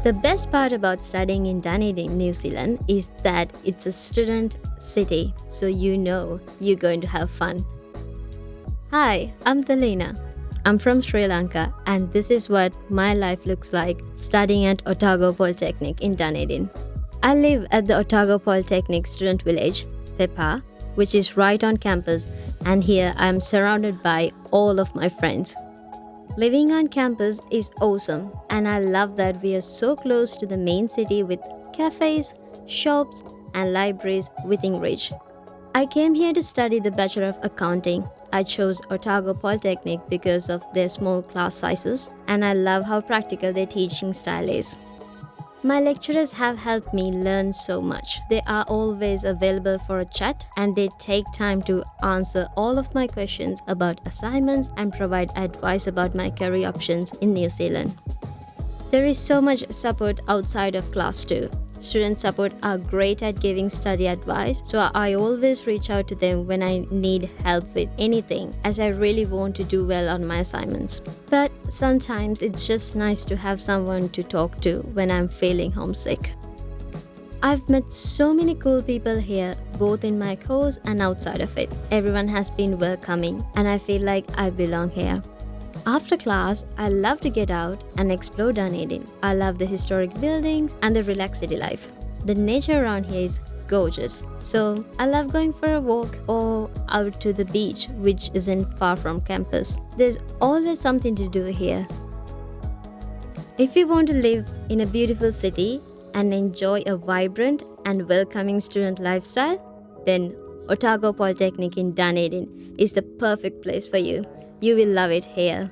The best part about studying in Dunedin, New Zealand is that it's a student city, so you know you're going to have fun. Hi, I'm Thileena. I'm from Sri Lanka, and this is what my life looks like studying at Otago Polytechnic in Dunedin. I live at the Otago Polytechnic student village, Tepa, which is right on campus, and here I am surrounded by all of my friends. Living on campus is awesome, and I love that we are so close to the main city with cafes, shops, and libraries within reach. I came here to study the Bachelor of Accounting. I chose Otago Polytechnic because of their small class sizes, and I love how practical their teaching style is. My lecturers have helped me learn so much. They are always available for a chat, and they take time to answer all of my questions about assignments and provide advice about my career options in New Zealand. There is so much support outside of class too. Student support are great at giving study advice, so I always reach out to them when I need help with anything, as I really want to do well on my assignments. But sometimes it's just nice to have someone to talk to when I'm feeling homesick. I've met so many cool people here, both in my course and outside of it. Everyone has been welcoming, and I feel like I belong here. After class, I love to get out and explore Dunedin. I love the historic buildings and the relaxed city life. The nature around here is gorgeous, so I love going for a walk or out to the beach, which isn't far from campus. There's always something to do here. If you want to live in a beautiful city and enjoy a vibrant and welcoming student lifestyle, then Otago Polytechnic in Dunedin is the perfect place for you. You will love it here.